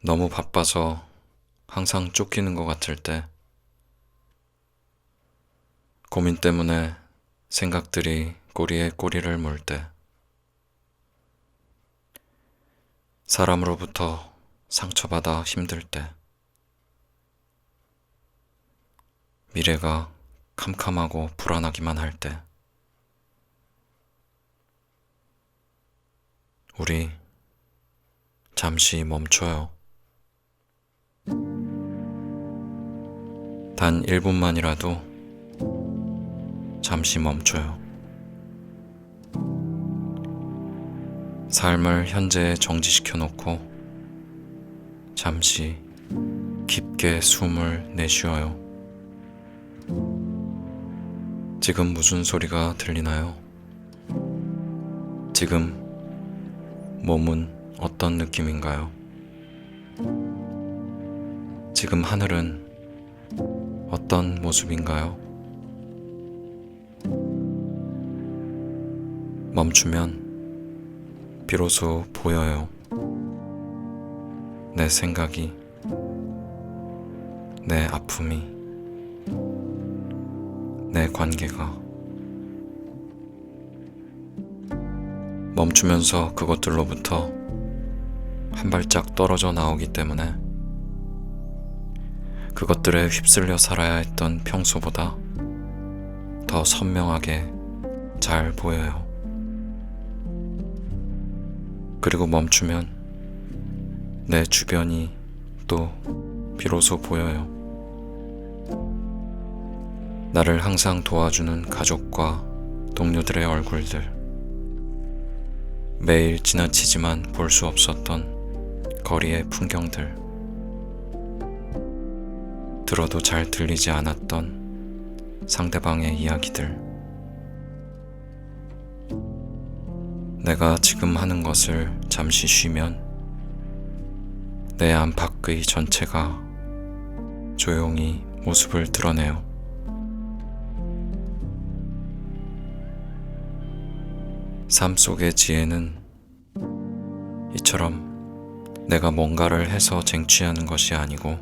너무 바빠서 항상 쫓기는 것 같을 때, 고민 때문에 생각들이 꼬리에 꼬리를 물 때, 사람으로부터 상처받아 힘들 때, 미래가 캄캄하고 불안하기만 할 때, 우리 잠시 멈춰요. 단 1분만이라도 잠시 멈춰요. 삶을 현재에 정지시켜 놓고 잠시 깊게 숨을 내쉬어요. 지금 무슨 소리가 들리나요? 지금 몸은 어떤 느낌인가요? 지금 하늘은 어떤 모습인가요? 멈추면 비로소 보여요. 내 생각이, 내 아픔이, 내 관계가. 멈추면서 그것들로부터 한 발짝 떨어져 나오기 때문에 그것들에 휩쓸려 살아야 했던 평소보다 더 선명하게 잘 보여요. 그리고 멈추면 내 주변이 또 비로소 보여요. 나를 항상 도와주는 가족과 동료들의 얼굴들, 매일 지나치지만 볼 수 없었던 거리의 풍경들, 들어도 잘 들리지 않았던 상대방의 이야기들, 내가 지금 하는 것을 잠시 쉬면 내 안팎의 전체가 조용히 모습을 드러내요. 삶 속의 지혜는 이처럼 내가 뭔가를 해서 쟁취하는 것이 아니고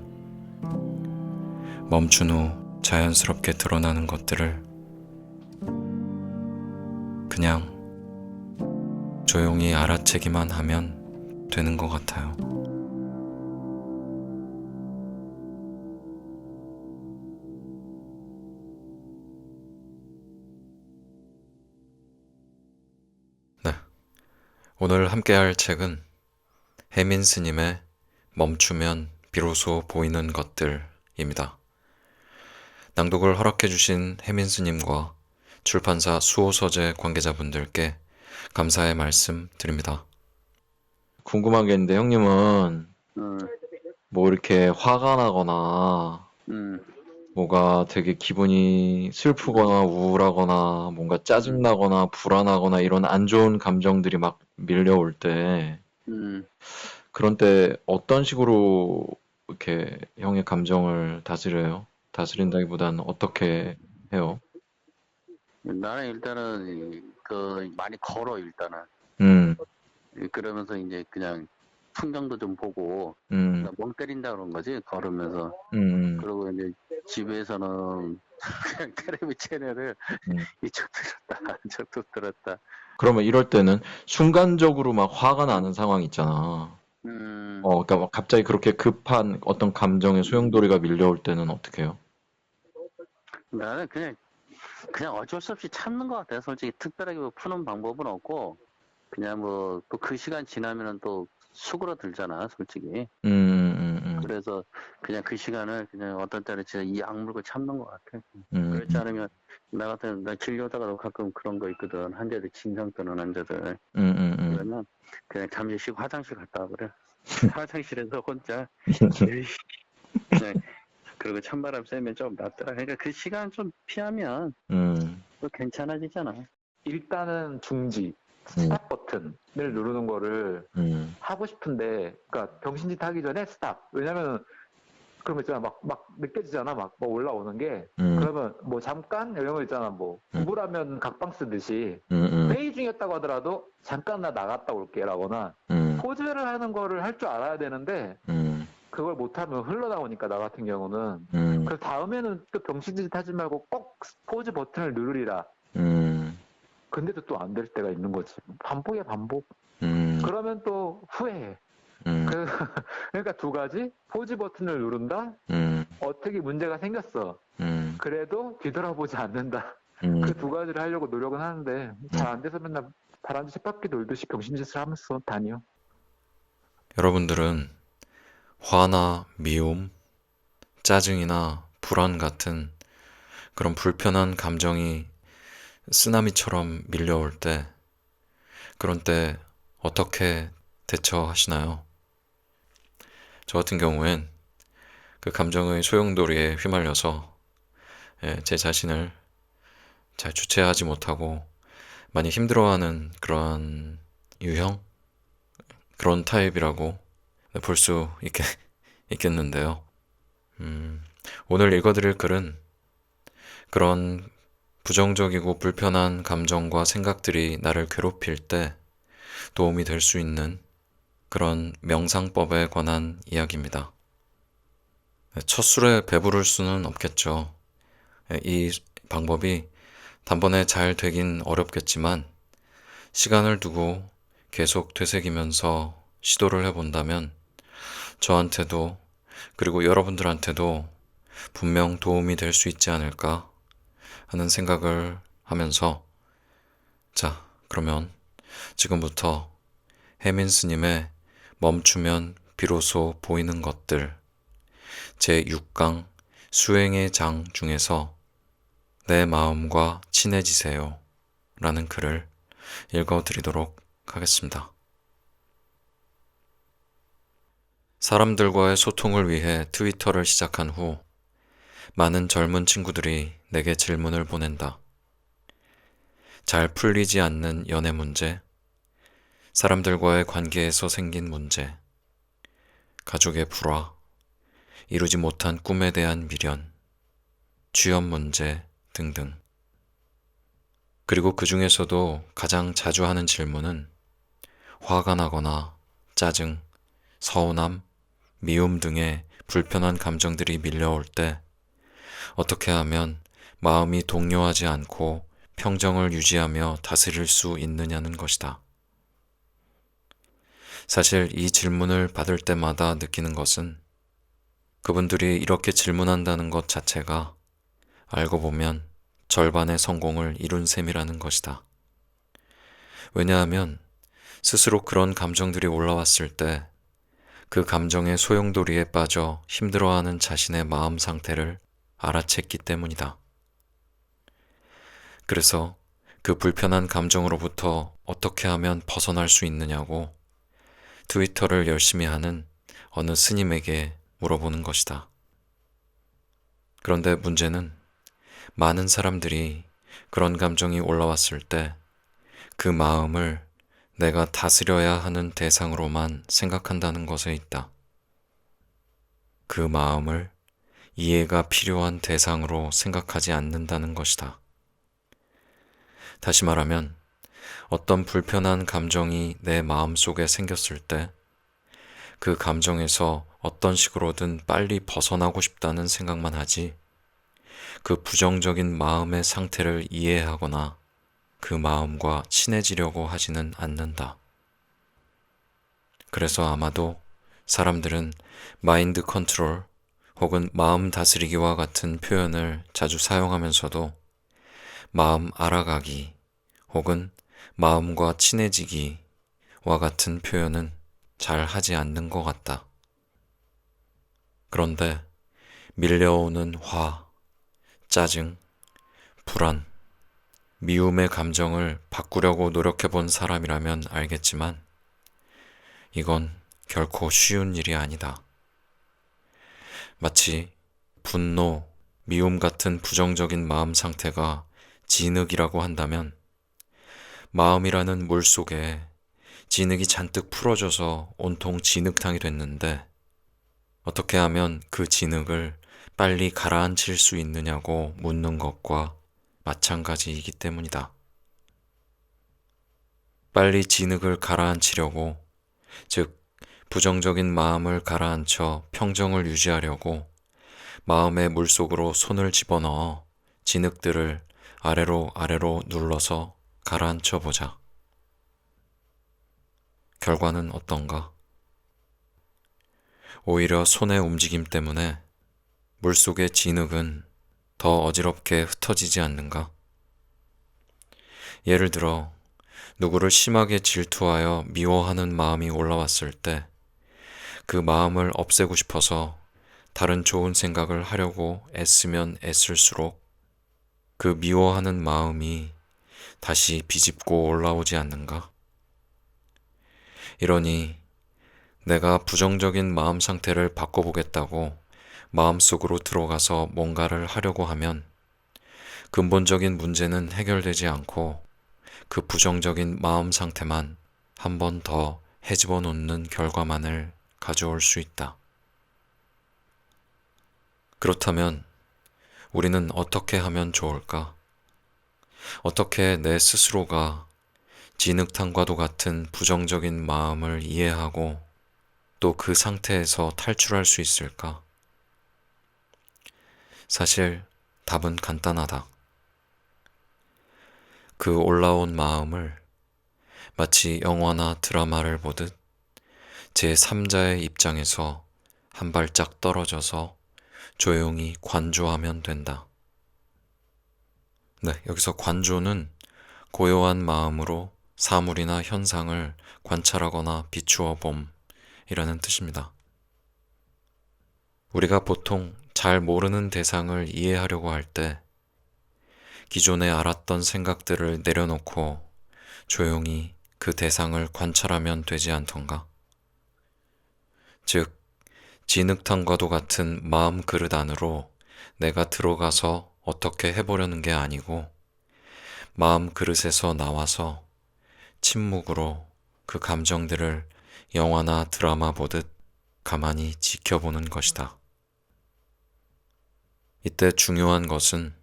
멈춘 후 자연스럽게 드러나는 것들을 그냥 조용히 알아채기만 하면 되는 것 같아요. 네. 오늘 함께할 책은 혜민 스님의 멈추면 비로소 보이는 것들입니다. 낭독을 허락해주신 혜민 스님과 출판사 수호서재 관계자분들께 감사의 말씀 드립니다. 궁금한 게 있는데 형님은 음, 뭐 이렇게 화가 나거나 음, 뭐가 되게 기분이 슬프거나 우울하거나 뭔가 짜증나거나 불안하거나 이런 안 좋은 감정들이 막 밀려올 때 음. 그런 때 어떤 식으로 이렇게 형의 감정을 다스려요? 다스린다기보다는 어떻게 해요? 나는 일단은 많이 걸어 일단은. 음, 그러면서 이제 그냥 풍경도 좀 보고 음, 그러니까 멍 때린다 그런 거지 걸으면서. 음, 그리고 이제 집에서는 그냥 텔레비 채널을 음. 이쪽 들었다 저쪽 들었다. 그러면 이럴 때는 순간적으로 막 화가 나는 상황 있잖아. 음, 그러니까 막 갑자기 그렇게 급한 어떤 감정의 소용돌이가 밀려올 때는 어떻게 해요? 나는 그냥 어쩔 수 없이 참는 것 같아. 솔직히 특별하게 뭐 푸는 방법은 없고 그냥 뭐 또 그 시간 지나면은 또 수그러들잖아 솔직히. 음, 음, 그래서 그냥 그 시간을 그냥 어떤 때는 진짜 이 악물고 참는 것 같아. 음, 그렇지 않으면 나 같은 나 길려다가도 가끔 그런 거 있거든. 환자들 진상 떠는 환자들. 음. 그러면 그냥 잠시 쉬고 화장실 갔다 와 그래. 화장실에서 혼자 에이, 그냥 그리고 찬바람 쐬면 좀 낫더라. 그러니까 그 시간 좀 피하면 음, 또 괜찮아지잖아. 일단은 중지, 음, 스탑 버튼을 누르는 거를 음, 하고 싶은데, 그러니까 병신짓 하기 전에 스탑. 왜냐면 그런 거 있잖아, 막 느껴지잖아, 막 올라오는 게. 음, 그러면 뭐 잠깐 이런 거 있잖아, 뭐 음, 우울하면 각방 쓰듯이 음, 회의 중이었다고 하더라도 잠깐 나 나갔다 올게라거나 음, 포즈를 하는 거를 할 줄 알아야 되는데 음, 그걸 못하면 흘러나오니까 나 같은 경우는 그래서 다음에는 또 병신짓 하지 말고 꼭 포즈 버튼을 누르리라. 음, 근데도 또 안 될 때가 있는 거지. 반복이야 반복. 음, 그러면 또 후회해. 음, 그러니까 두 가지 포즈 버튼을 누른다. 음, 어떻게 문제가 생겼어. 그래도 뒤돌아보지 않는다. 그 두 가지를 하려고 노력은 하는데 잘 안 돼서 맨날 바람쥐 쳇바퀴 돌듯이 병신짓을 하면서 다녀. 여러분들은 화나 미움, 짜증이나 불안 같은 그런 불편한 감정이 쓰나미처럼 밀려올 때, 그런 때 어떻게 대처하시나요? 저 같은 경우엔 그 감정의 소용돌이에 휘말려서 제 자신을 잘 주체하지 못하고 많이 힘들어하는 그런 유형? 그런 타입이라고 볼 수 있겠는데요. 오늘 읽어드릴 글은 그런 부정적이고 불편한 감정과 생각들이 나를 괴롭힐 때 도움이 될 수 있는 그런 명상법에 관한 이야기입니다. 첫 술에 배부를 수는 없겠죠. 이 방법이 단번에 잘 되긴 어렵겠지만 시간을 두고 계속 되새기면서 시도를 해본다면 저한테도 그리고 여러분들한테도 분명 도움이 될 수 있지 않을까 하는 생각을 하면서 자, 그러면 지금부터 혜민 스님의 멈추면 비로소 보이는 것들 제6강 수행의 장 중에서 내 마음과 친해지세요 라는 글을 읽어드리도록 하겠습니다. 사람들과의 소통을 위해 트위터를 시작한 후 많은 젊은 친구들이 내게 질문을 보낸다. 잘 풀리지 않는 연애 문제, 사람들과의 관계에서 생긴 문제, 가족의 불화, 이루지 못한 꿈에 대한 미련, 취업 문제 등등. 그리고 그 중에서도 가장 자주 하는 질문은 화가 나거나 짜증, 서운함, 미움 등의 불편한 감정들이 밀려올 때 어떻게 하면 마음이 동요하지 않고 평정을 유지하며 다스릴 수 있느냐는 것이다. 사실 이 질문을 받을 때마다 느끼는 것은 그분들이 이렇게 질문한다는 것 자체가 알고 보면 절반의 성공을 이룬 셈이라는 것이다. 왜냐하면 스스로 그런 감정들이 올라왔을 때 그 감정의 소용돌이에 빠져 힘들어하는 자신의 마음 상태를 알아챘기 때문이다. 그래서 그 불편한 감정으로부터 어떻게 하면 벗어날 수 있느냐고 트위터를 열심히 하는 어느 스님에게 물어보는 것이다. 그런데 문제는 많은 사람들이 그런 감정이 올라왔을 때 그 마음을 내가 다스려야 하는 대상으로만 생각한다는 것에 있다. 그 마음을 이해가 필요한 대상으로 생각하지 않는다는 것이다. 다시 말하면 어떤 불편한 감정이 내 마음 속에 생겼을 때 그 감정에서 어떤 식으로든 빨리 벗어나고 싶다는 생각만 하지 그 부정적인 마음의 상태를 이해하거나 그 마음과 친해지려고 하지는 않는다. 그래서 아마도 사람들은 마인드 컨트롤 혹은 마음 다스리기와 같은 표현을 자주 사용하면서도 마음 알아가기 혹은 마음과 친해지기와 같은 표현은 잘 하지 않는 것 같다. 그런데 밀려오는 화, 짜증, 불안, 미움의 감정을 바꾸려고 노력해본 사람이라면 알겠지만 이건 결코 쉬운 일이 아니다. 마치 분노, 미움 같은 부정적인 마음 상태가 진흙이라고 한다면 마음이라는 물 속에 진흙이 잔뜩 풀어져서 온통 진흙탕이 됐는데 어떻게 하면 그 진흙을 빨리 가라앉힐 수 있느냐고 묻는 것과 마찬가지이기 때문이다. 빨리 진흙을 가라앉히려고 즉, 부정적인 마음을 가라앉혀 평정을 유지하려고 마음의 물속으로 손을 집어넣어 진흙들을 아래로 아래로 눌러서 가라앉혀 보자. 결과는 어떤가? 오히려 손의 움직임 때문에 물속의 진흙은 더 어지럽게 흩어지지 않는가? 예를 들어, 누구를 심하게 질투하여 미워하는 마음이 올라왔을 때 그 마음을 없애고 싶어서 다른 좋은 생각을 하려고 애쓰면 애쓸수록 그 미워하는 마음이 다시 비집고 올라오지 않는가? 이러니 내가 부정적인 마음 상태를 바꿔보겠다고 마음속으로 들어가서 뭔가를 하려고 하면 근본적인 문제는 해결되지 않고 그 부정적인 마음 상태만 한 번 더 헤집어 놓는 결과만을 가져올 수 있다. 그렇다면 우리는 어떻게 하면 좋을까? 어떻게 내 스스로가 진흙탕과도 같은 부정적인 마음을 이해하고 또 그 상태에서 탈출할 수 있을까? 사실 답은 간단하다. 그 올라온 마음을 마치 영화나 드라마를 보듯 제3자의 입장에서 한 발짝 떨어져서 조용히 관조하면 된다. 네, 여기서 관조는 고요한 마음으로 사물이나 현상을 관찰하거나 비추어 봄이라는 뜻입니다. 우리가 보통 잘 모르는 대상을 이해하려고 할 때 기존에 알았던 생각들을 내려놓고 조용히 그 대상을 관찰하면 되지 않던가? 즉, 진흙탕과도 같은 마음 그릇 안으로 내가 들어가서 어떻게 해보려는 게 아니고 마음 그릇에서 나와서 침묵으로 그 감정들을 영화나 드라마 보듯 가만히 지켜보는 것이다. 이때 중요한 것은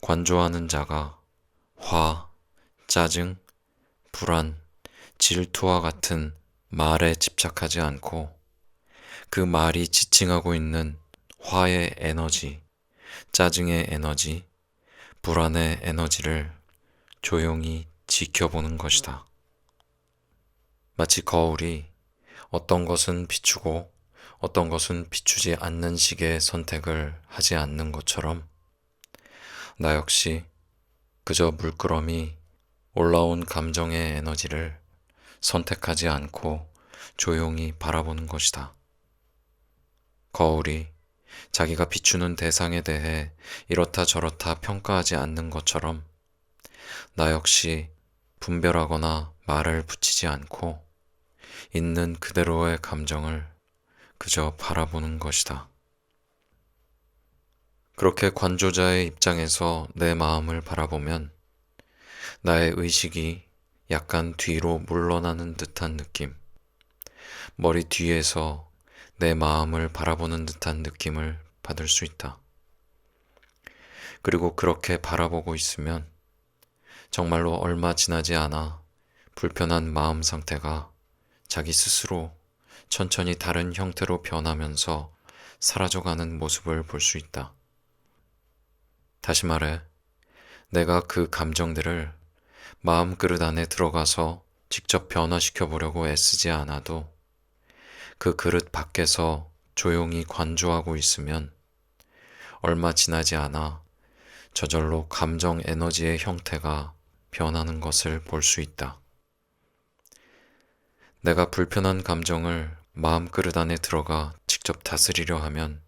관조하는 자가 화, 짜증, 불안, 질투와 같은 말에 집착하지 않고 그 말이 지칭하고 있는 화의 에너지, 짜증의 에너지, 불안의 에너지를 조용히 지켜보는 것이다. 마치 거울이 어떤 것은 비추고 어떤 것은 비추지 않는 식의 선택을 하지 않는 것처럼 나 역시 그저 물끄러미 올라온 감정의 에너지를 선택하지 않고 조용히 바라보는 것이다. 거울이 자기가 비추는 대상에 대해 이렇다 저렇다 평가하지 않는 것처럼 나 역시 분별하거나 말을 붙이지 않고 있는 그대로의 감정을 그저 바라보는 것이다. 그렇게 관조자의 입장에서 내 마음을 바라보면 나의 의식이 약간 뒤로 물러나는 듯한 느낌, 머리 뒤에서 내 마음을 바라보는 듯한 느낌을 받을 수 있다. 그리고 그렇게 바라보고 있으면 정말로 얼마 지나지 않아 불편한 마음 상태가 자기 스스로 천천히 다른 형태로 변하면서 사라져가는 모습을 볼 수 있다. 다시 말해, 내가 그 감정들을 마음 그릇 안에 들어가서 직접 변화시켜 보려고 애쓰지 않아도 그 그릇 밖에서 조용히 관조하고 있으면 얼마 지나지 않아 저절로 감정 에너지의 형태가 변하는 것을 볼 수 있다. 내가 불편한 감정을 마음 그릇 안에 들어가 직접 다스리려 하면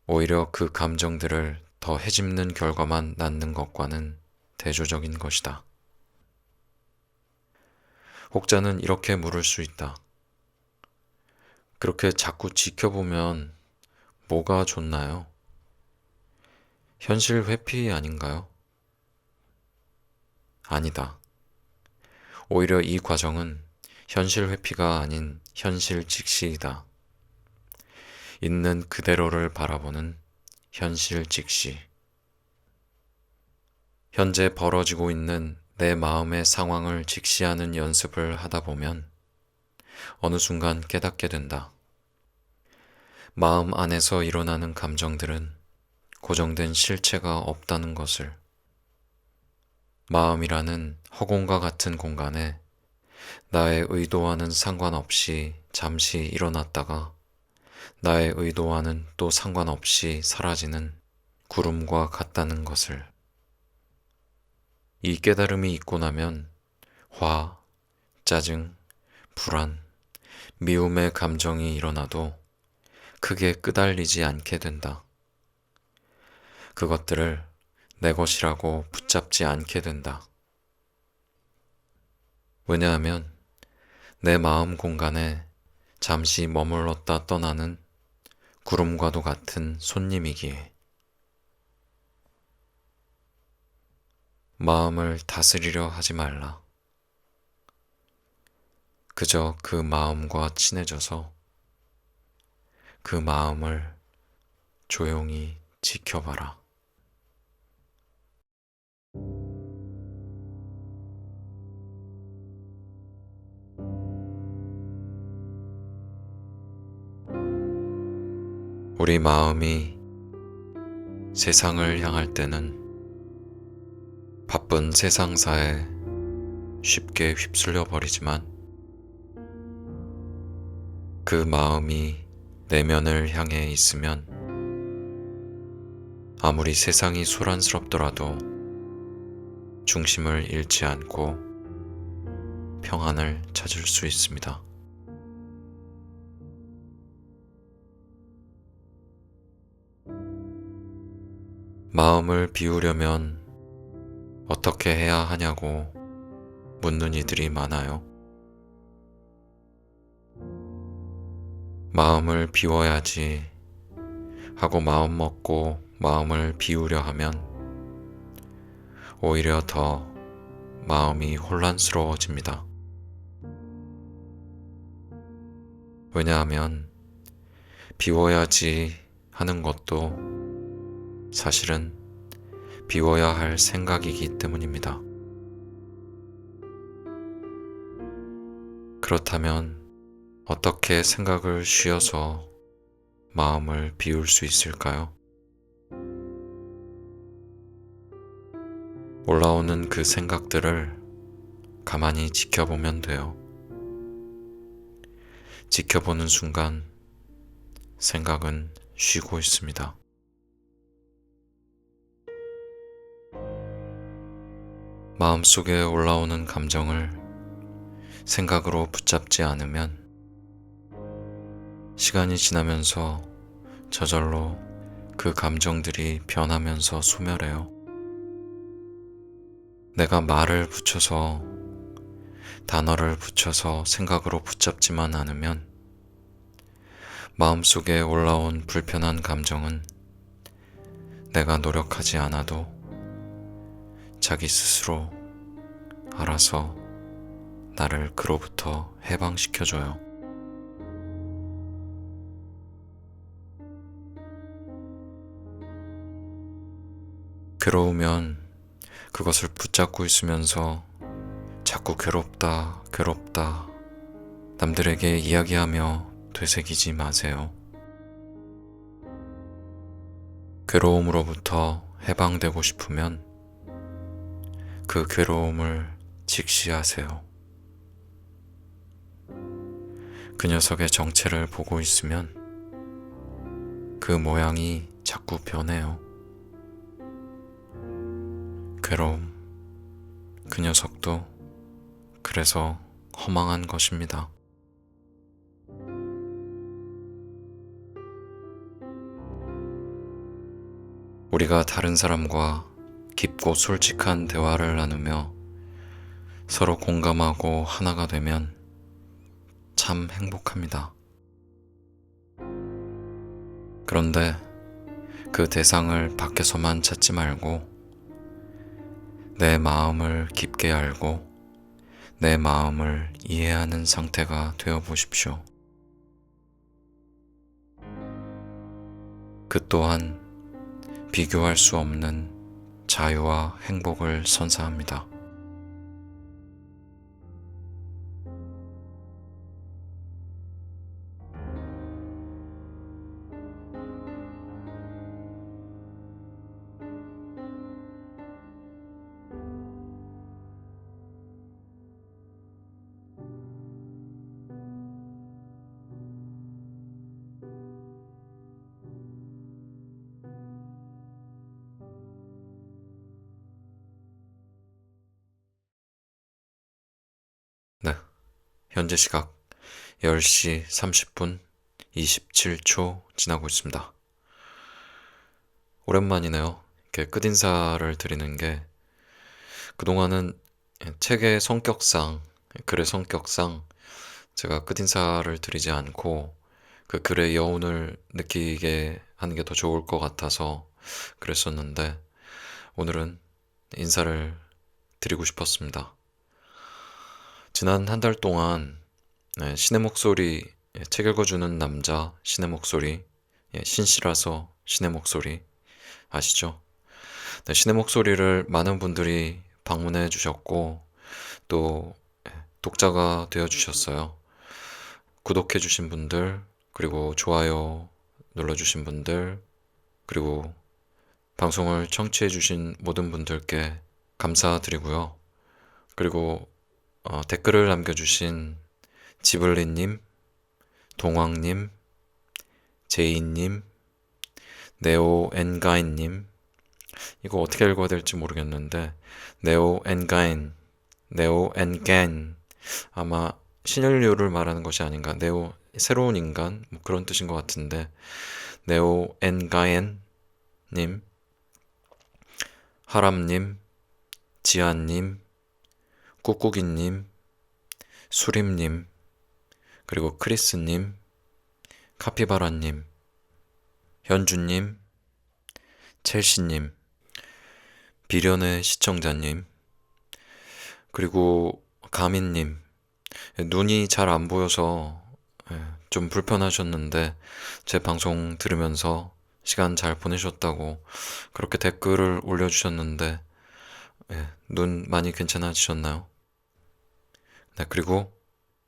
오히려 그 감정들을 더 헤집는 결과만 낳는 것과는 대조적인 것이다. 혹자는 이렇게 물을 수 있다. 그렇게 자꾸 지켜보면 뭐가 좋나요? 현실 회피 아닌가요? 아니다. 오히려 이 과정은 현실 회피가 아닌 현실 직시이다. 있는 그대로를 바라보는 현실 직시. 현재 벌어지고 있는 내 마음의 상황을 직시하는 연습을 하다 보면 어느 순간 깨닫게 된다. 마음 안에서 일어나는 감정들은 고정된 실체가 없다는 것을. 마음이라는 허공과 같은 공간에 나의 의도와는 상관없이 잠시 일어났다가 나의 의도와는 또 상관없이 사라지는 구름과 같다는 것을. 이 깨달음이 있고 나면 화, 짜증, 불안, 미움의 감정이 일어나도 크게 끄달리지 않게 된다. 그것들을 내 것이라고 붙잡지 않게 된다. 왜냐하면 내 마음 공간에 잠시 머물렀다 떠나는 구름과도 같은 손님이기에. 마음을 다스리려 하지 말라. 그저 그 마음과 친해져서 그 마음을 조용히 지켜봐라. 우리 마음이 세상을 향할 때는 바쁜 세상사에 쉽게 휩쓸려 버리지만 그 마음이 내면을 향해 있으면 아무리 세상이 소란스럽더라도 중심을 잃지 않고 평안을 찾을 수 있습니다. 마음을 비우려면 어떻게 해야 하냐고 묻는 이들이 많아요. 마음을 비워야지 하고 마음 먹고 마음을 비우려 하면 오히려 더 마음이 혼란스러워집니다. 왜냐하면 비워야지 하는 것도 사실은 비워야 할 생각이기 때문입니다. 그렇다면 어떻게 생각을 쉬어서 마음을 비울 수 있을까요? 올라오는 그 생각들을 가만히 지켜보면 돼요. 지켜보는 순간 생각은 쉬고 있습니다. 마음속에 올라오는 감정을 생각으로 붙잡지 않으면 시간이 지나면서 저절로 그 감정들이 변하면서 소멸해요. 내가 말을 붙여서 단어를 붙여서 생각으로 붙잡지만 않으면 마음속에 올라온 불편한 감정은 내가 노력하지 않아도 자기 스스로 알아서 나를 그로부터 해방시켜줘요. 괴로우면 그것을 붙잡고 있으면서 자꾸 괴롭다, 괴롭다 남들에게 이야기하며 되새기지 마세요. 괴로움으로부터 해방되고 싶으면 그 괴로움을 직시하세요. 그 녀석의 정체를 보고 있으면 그 모양이 자꾸 변해요. 괴로움, 그 녀석도 그래서 허망한 것입니다. 우리가 다른 사람과 깊고 솔직한 대화를 나누며 서로 공감하고 하나가 되면 참 행복합니다. 그런데 그 대상을 밖에서만 찾지 말고 내 마음을 깊게 알고 내 마음을 이해하는 상태가 되어 보십시오. 그 또한 비교할 수 없는 자유와 행복을 선사합니다. 현재 시각 10시 30분 27초 지나고 있습니다. 오랜만이네요. 이렇게 끝인사를 드리는 게, 그동안은 책의 성격상, 글의 성격상 제가 끝인사를 드리지 않고 그 글의 여운을 느끼게 하는 게 더 좋을 것 같아서 그랬었는데, 오늘은 인사를 드리고 싶었습니다. 지난 한 달 동안 신의 목소리, 책 읽어주는 남자 신의 목소리, 신씨라서 신의 목소리 아시죠? 네, 신의 목소리를 많은 분들이 방문해 주셨고 또 독자가 되어 주셨어요. 구독해 주신 분들, 그리고 좋아요 눌러 주신 분들, 그리고 방송을 청취해 주신 모든 분들께 감사드리고요. 그리고 댓글을 남겨주신 지블리님, 동황님, 제이님, 네오엔가인님, 이거 어떻게 읽어야 될지 모르겠는데, 네오엔가인, 아마 신인류를 말하는 것이 아닌가, 새로운 인간, 뭐 그런 뜻인 것 같은데, 네오엔가인님, 하람님, 지안님, 꾹꾹이님, 수림님, 그리고 크리스님, 카피바라님, 현주님, 첼시님, 비련의 시청자님, 그리고 가민님, 눈이 잘 안 보여서 좀 불편하셨는데 제 방송 들으면서 시간 잘 보내셨다고 그렇게 댓글을 올려주셨는데, 눈 많이 괜찮아지셨나요? 네, 그리고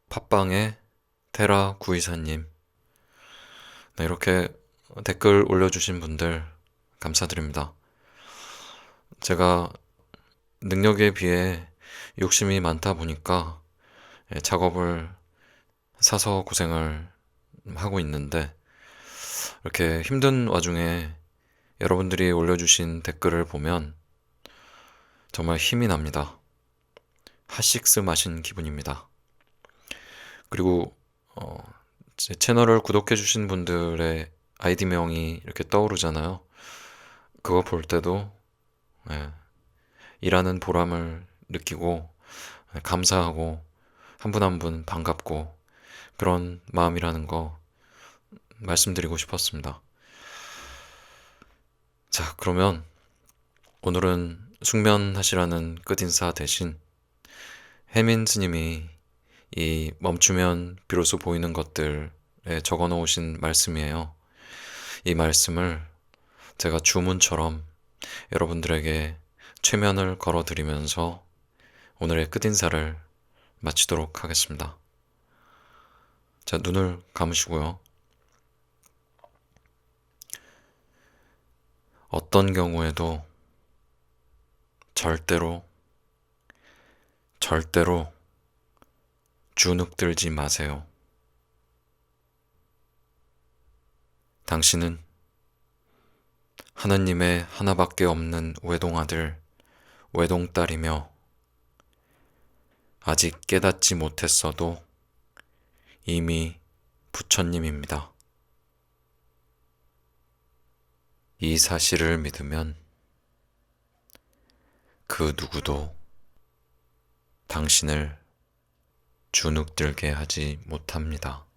팟빵의 테라 구이사님, 네, 이렇게 댓글 올려주신 분들 감사드립니다. 제가 능력에 비해 욕심이 많다 보니까 작업을 사서 고생을 하고 있는데, 이렇게 힘든 와중에 여러분들이 올려주신 댓글을 보면 정말 힘이 납니다. 핫식스 마신 기분입니다. 그리고 제 채널을 구독해주신 분들의 아이디명이 이렇게 떠오르잖아요. 그거 볼 때도 일하는 보람을 느끼고 감사하고 한 분 한 분 반갑고 그런 마음이라는 거 말씀드리고 싶었습니다. 자, 그러면 오늘은 숙면하시라는 끝인사 대신 혜민 스님이 이 멈추면 비로소 보이는 것들에 적어 놓으신 말씀이에요. 이 말씀을 제가 주문처럼 여러분들에게 최면을 걸어 드리면서 오늘의 끝인사를 마치도록 하겠습니다. 자, 눈을 감으시고요. 어떤 경우에도 절대로 주눅들지 마세요. 당신은 하나님의 하나밖에 없는 외동아들, 외동딸이며 아직 깨닫지 못했어도 이미 부처님입니다. 이 사실을 믿으면 그 누구도 당신을 주눅들게 하지 못합니다.